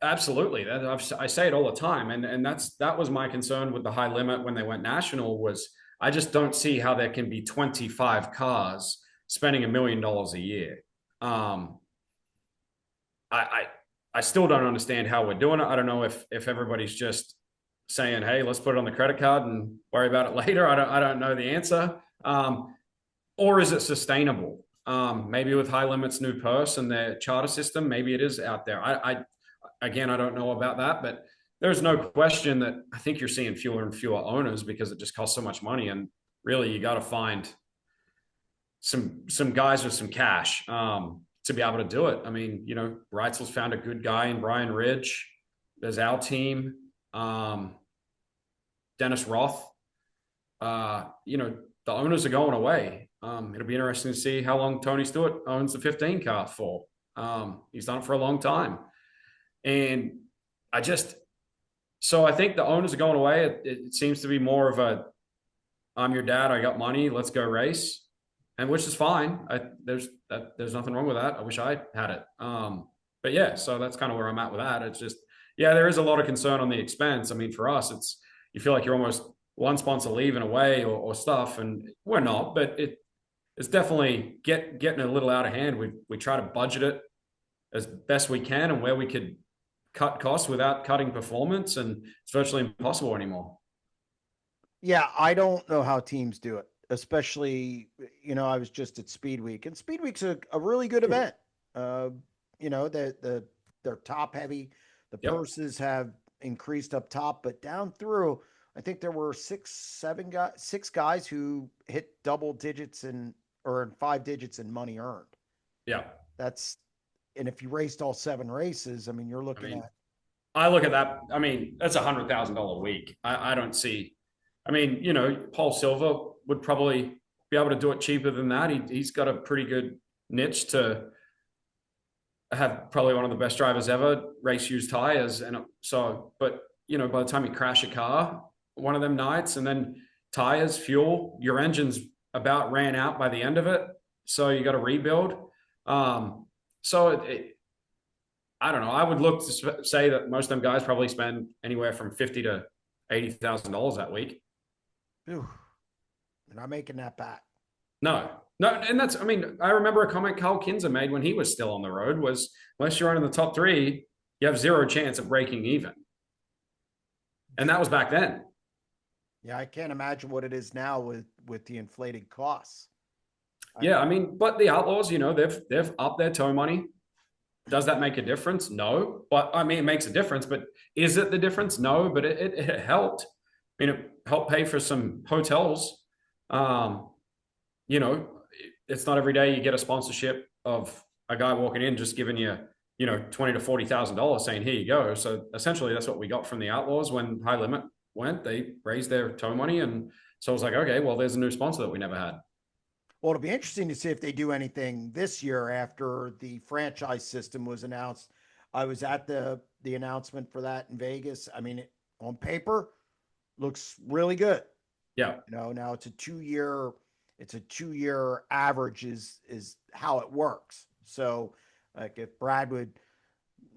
Absolutely. I say it all the time. And that was my concern with the high limit when they went national. Was I just don't see how there can be 25 cars spending $1 million a year. I still don't understand how we're doing it. I don't know if everybody's just saying, "Hey, let's put it on the credit card and worry about it later." I don't know the answer. Or is it sustainable? Maybe with high limits, new purse and their charter system, maybe it is out there. I don't know about that, but there's no question that I think you're seeing fewer and fewer owners because it just costs so much money. And really, you got to find some guys with some cash to be able to do it. I mean, Reitzel's found a good guy in Brian Ridge. There's our team, Dennis Roth. The owners are going away. It'll be interesting to see how long Tony Stewart owns the 15 car for. He's done it for a long time. And I think the owners are going away. It seems to be more of I'm your dad, I got money, let's go race. And which is fine. There's nothing wrong with that. I wish I had it. But yeah, so that's kind of where I'm at with that. It's just, yeah, there is a lot of concern on the expense. I mean, for us, you feel like you're almost one sponsor leaving away or stuff, and we're not, but it's definitely getting a little out of hand. We try to budget it as best we can and where we could cut costs without cutting performance, and it's virtually impossible anymore. Yeah, I don't know how teams do it. especially, I was just at Speed Week, and Speed Week's a really good event. Uh, they're top heavy. The Yep. purses have increased up top, but down through, I think there were six guys who hit double digits or in 5 digits in money earned. Yeah. That's and if you raced all 7 races, I mean, you're I looking mean, at. I look at that. I mean, that's $100,000 a week. I don't see. I mean, Paul Silva would probably be able to do it cheaper than that. He's got a pretty good niche to have probably one of the best drivers ever race used tires. And so, but by the time you crash a car one of them nights, and then tires, fuel, your engine's about ran out by the end of it. So you got to rebuild. So I don't know. I would look to say that most of them guys probably spend anywhere from $50,000 to $80,000 that week. Whew, they're not making that back. No, no, and that's. I mean, I remember a comment Carl Kinzer made when he was still on the road was, unless you're in the top three, you have zero chance of breaking even. And that was back then. Yeah, I can't imagine what it is now with the inflated costs. Yeah, I mean, but the Outlaws, they've upped their tow money. Does that make a difference? No, but I mean, it makes a difference. But is it the difference? No, but it helped. I mean, it helped pay for some hotels. You know, it's not every day you get a sponsorship of a guy walking in just giving you, $20,000 to $40,000 saying, here you go. So essentially that's what we got from the Outlaws when High Limit went. They raised their tow money. And so I was like, okay, well, there's a new sponsor that we never had. Well, it'll be interesting to see if they do anything this year after the franchise system was announced. I was at the announcement for that in Vegas. I mean, on paper, looks really good. Yeah. Now it's a 2 year average is how it works. So like if Brad would,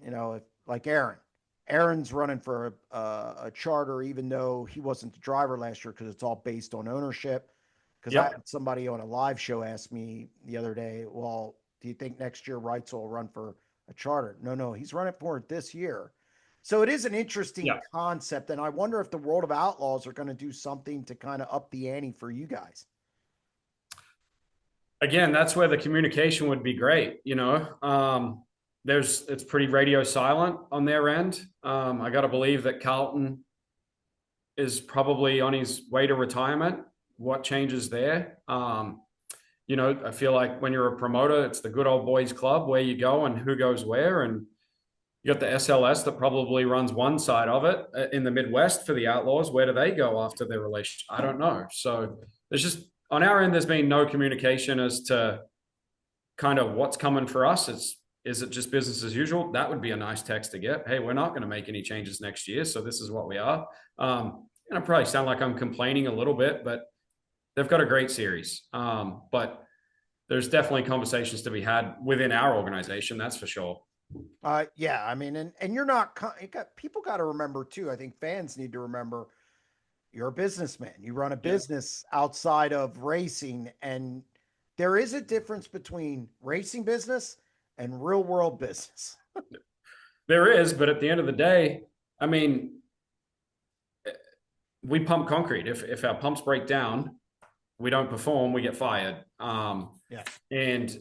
if like Aaron's running for a charter, even though he wasn't the driver last year because it's all based on ownership. Because I Yep. had somebody on a live show ask me the other day, well, do you think next year Wrights will run for a charter? No, he's running for it this year. So it is an interesting Yeah. concept. And I wonder if the World of Outlaws are going to do something to kind of up the ante for you guys. Again, that's where the communication would be great. It's pretty radio silent on their end. I got to believe that Carlton is probably on his way to retirement. What changes there? I feel like when you're a promoter, it's the good old boys club where you go and who goes where. And you got the SLS that probably runs one side of it in the Midwest for the Outlaws. Where do they go after their relationship? I don't know. So there's just on our end, there's been no communication as to kind of what's coming for us. Is it just business as usual? That would be a nice text to get. Hey, we're not going to make any changes next year, so this is what we are. And I probably sound like I'm complaining a little bit, but they've got a great series. But there's definitely conversations to be had within our organization. That's for sure. Yeah, I mean, and you're not, people got to remember too. I think fans need to remember you're a businessman. You run a business outside of racing, and there is a difference between racing business and real world business. There is, but at the end of the day, I mean, we pump concrete. If our pumps break down, we don't perform, we get fired. Yeah. And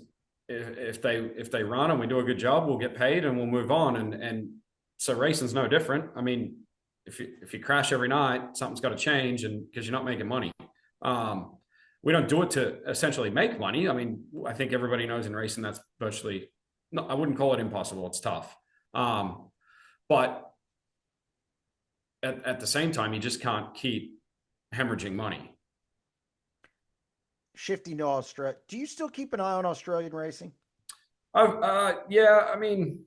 if they run and we do a good job, we'll get paid and we'll move on. And so racing's no different. I mean, if you crash every night, something's got to change, and because you're not making money. We don't do it to essentially make money. I mean, I think everybody knows in racing that's virtually, no, I wouldn't call it impossible. It's tough. But at the same time, you just can't keep hemorrhaging money. Shifting to Australia, do you still keep an eye on Australian racing? Yeah, I mean,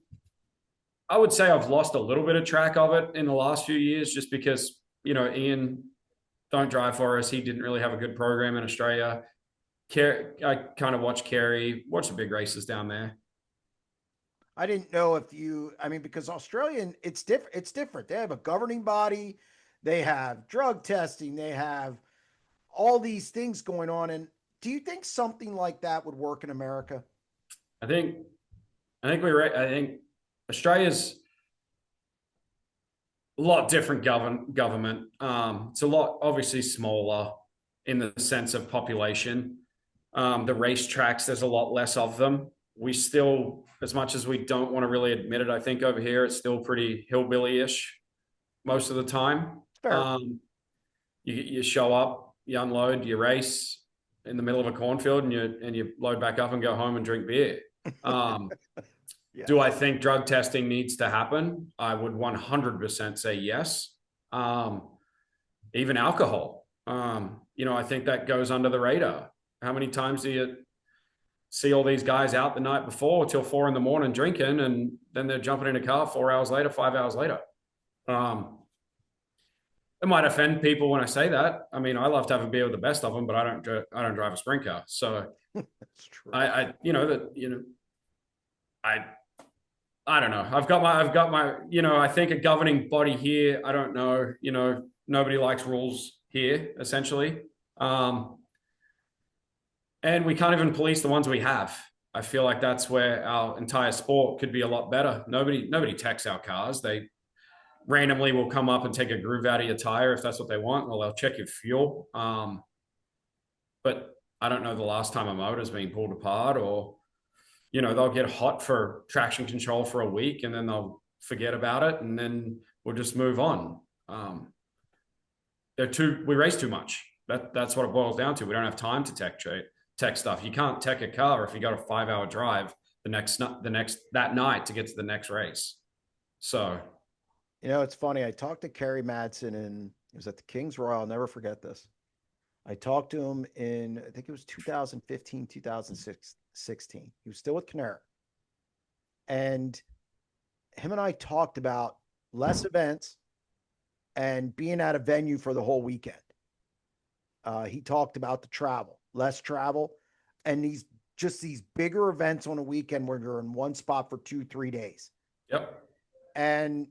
I would say I've lost a little bit of track of it in the last few years, just because Ian don't drive for us. He didn't really have a good program in Australia. I kind of watch the big races down there. I didn't know if because Australian, it's different. It's different. They have a governing body, they have drug testing, they have all these things going on. And do you think something like that would work in America? I think I think Australia's a lot different government. It's a lot obviously smaller in the sense of population. The racetracks, there's a lot less of them. We still, as much as we don't want to really admit it, I think over here it's still pretty hillbilly-ish most of the time. Fair. You show up, you unload, you race in the middle of a cornfield, and you load back up and go home and drink beer. Yeah. Do I think drug testing needs to happen? I would 100% say yes. Even alcohol. I think that goes under the radar. How many times do you see all these guys out the night before till 4 a.m. drinking, and then they're jumping in a car 4 hours later, 5 hours later? It might offend people when I say that. I mean, I love to have a beer with the best of them, but I don't drive a sprint car. So That's true. I don't know. I've got my, I think a governing body here. I don't know, nobody likes rules here, essentially. And we can't even police the ones we have. I feel like that's where our entire sport could be a lot better. Nobody techs our cars. They randomly will come up and take a groove out of your tire if that's what they want. Well, they'll check your fuel. But I don't know the last time a motor's been pulled apart, or, they'll get hot for traction control for a week and then they'll forget about it, and then we'll just move on. We race too much. That's what it boils down to. We don't have time to tech stuff. You can't tech a car if you got a 5-hour drive that night to get to the next race. So, it's funny. I talked to Carrie Madson, and it was at the King's Royal. I'll never forget this. I talked to him in, I think it was 2015, 2016. He was still with Canara. And him and I talked about less events and being at a venue for the whole weekend. He talked about the travel, less travel, and these bigger events on a weekend where you're in one spot for 2-3 days. Yep. And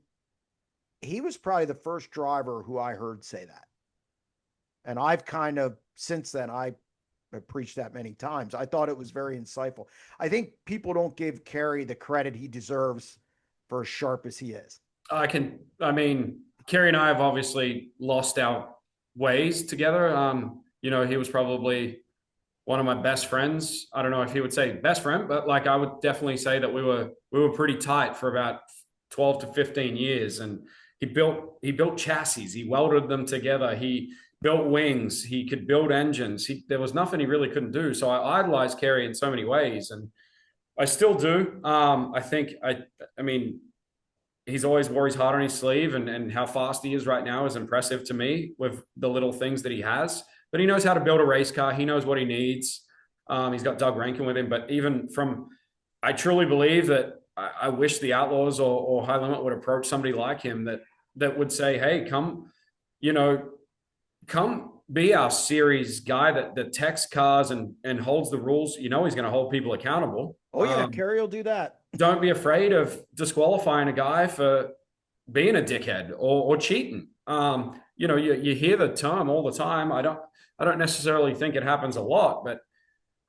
he was probably the first driver who I heard say that. And I've kind of, since then, I have preached that many times. I thought it was very insightful. I think people don't give Carrie the credit he deserves for as sharp as he is. Carrie and I have obviously lost our ways together. He was probably one of my best friends. I don't know if he would say best friend, but like I would definitely say that we were pretty tight for about 12 to 15 years. And he built chassis, he welded them together, he built wings, he could build engines. There was nothing he really couldn't do. So I idolized Carrie in so many ways, and I still do. He's always wore his heart on his sleeve, and how fast he is right now is impressive to me with the little things that he has. But he knows how to build a race car. He knows what he needs. He's got Doug Rankin with him. But I truly believe that I wish the Outlaws or High Limit would approach somebody like him that would say, hey, come be our series guy that techs cars and holds the rules. He's going to hold people accountable. Oh, yeah, Carrie will do that. Don't be afraid of disqualifying a guy for being a dickhead or cheating. You hear the term all the time. I don't necessarily think it happens a lot, but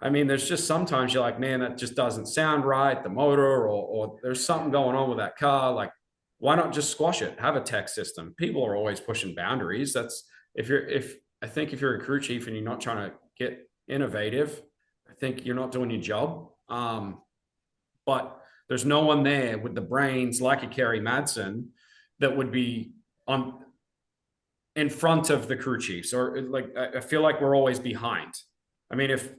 there's just sometimes you're like, man, that just doesn't sound right. The motor or there's something going on with that car. Like, why not just squash it? Have a tech system. People are always pushing boundaries. I think if you're a crew chief and you're not trying to get innovative, I think you're not doing your job. But there's no one there with the brains like a Carrie Madson that would be in front of the crew chiefs, or like, I feel like we're always behind. If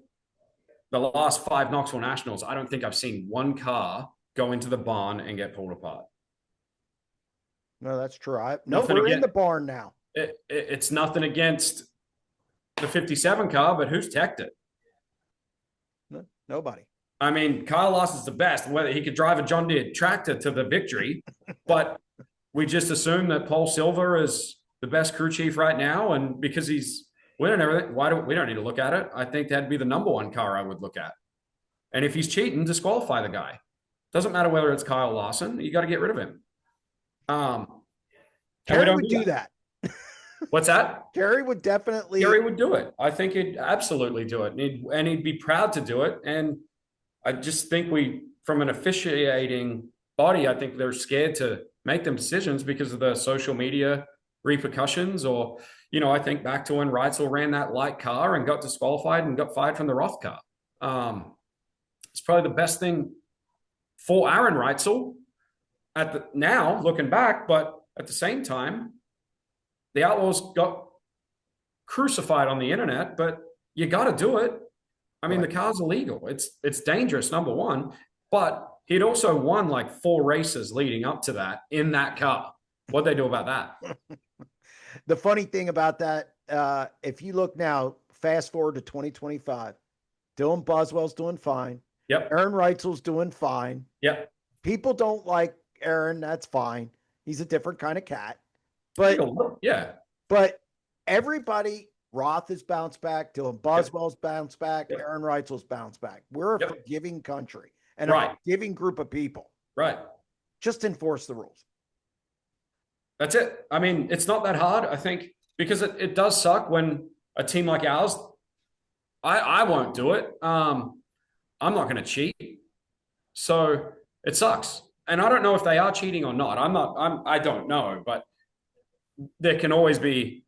the last 5 Knoxville Nationals, I don't think I've seen one car go into the barn and get pulled apart. No, that's true. We're in the barn now. It's nothing against the 57 car, but who's teched it? No, nobody. Kyle Larson's the best, whether he could drive a John Deere tractor to the victory, but we just assume that Paul Silver is the best crew chief right now. And because he's winning everything, we don't need to look at it. I think that'd be the number one car I would look at. And if he's cheating, disqualify the guy. Doesn't matter whether it's Kyle Larson, you got to get rid of him. Carrie would do that. What's that? Carrie would definitely. Carrie would do it. I think he'd absolutely do it. And he'd be proud to do it. And I just think from an officiating body, I think they're scared to make them decisions because of the social media repercussions, or, I think back to when Reitzel ran that light car and got disqualified and got fired from the Roth car. It's probably the best thing for Aaron Reitzel now looking back, but at the same time, the Outlaws got crucified on the internet, but you got to do it. I mean, the car's illegal. It's dangerous, number one, but he'd also won like 4 races leading up to that in that car. What'd they do about that? The funny thing about that, if you look now, fast forward to 2025, Dylan Boswell's doing fine. Yep. Aaron Reitzel's doing fine. Yep. People don't like Aaron. That's fine. He's a different kind of cat. But yeah. But everybody, Roth has bounced back. Dylan Boswell's bounced back. Aaron Reitzel's bounced back. We're a forgiving country and a forgiving group of people. Right. Just enforce the rules. That's it. I mean, it's not that hard, I think, because it does suck when a team like ours, I won't do it. I'm not going to cheat. So it sucks. And I don't know if they are cheating or not. I don't know, but there can always be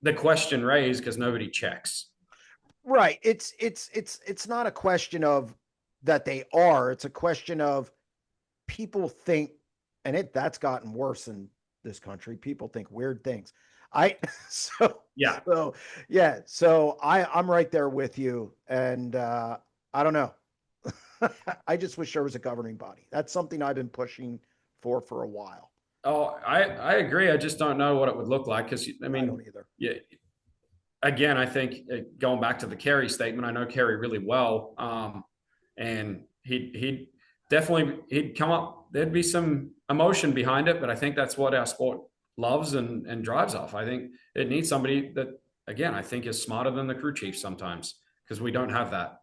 the question raised because nobody checks. Right. It's not a question of that they are. It's a question of people think, and that's gotten worse in this country. People think weird things. So I'm right there with you. And I don't know. I just wish there was a governing body. That's something I've been pushing for a while. Oh, I agree. I just don't know what it would look like because I don't either. Yeah. Again, I think going back to the Carrie statement, I know Carrie really well, and he'd come up. There'd be some emotion behind it, but I think that's what our sport loves and drives off. I think it needs somebody that, again, I think is smarter than the crew chief sometimes because we don't have that.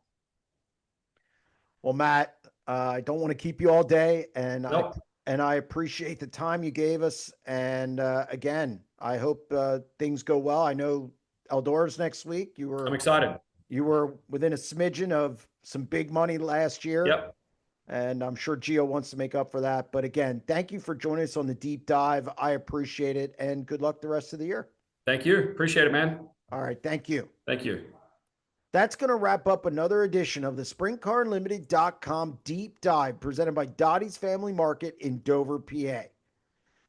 Well, Matt, I don't want to keep you all day, and I appreciate the time you gave us. And again, I hope things go well. I know Eldor's next week. I'm excited. You were within a smidgen of some big money last year. Yep. And I'm sure Gio wants to make up for that. But again, thank you for joining us on the deep dive. I appreciate it. And good luck the rest of the year. Thank you. Appreciate it, man. All right. Thank you. Thank you. That's going to wrap up another edition of the SprintCarUnlimited.com deep dive presented by Dottie's Family Market in Dover, PA.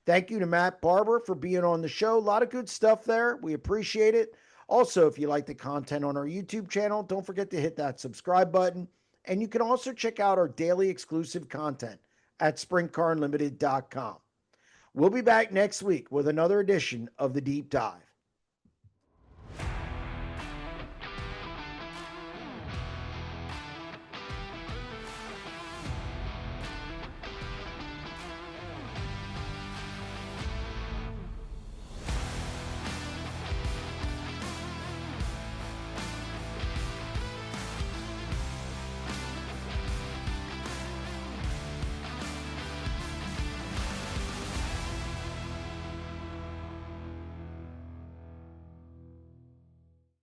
Thank you to Matt Barber for being on the show. A lot of good stuff there. We appreciate it. Also, if you like the content on our YouTube channel, don't forget to hit that subscribe button. And you can also check out our daily exclusive content at SprintCarUnlimited.com. We'll be back next week with another edition of the Deep Dive.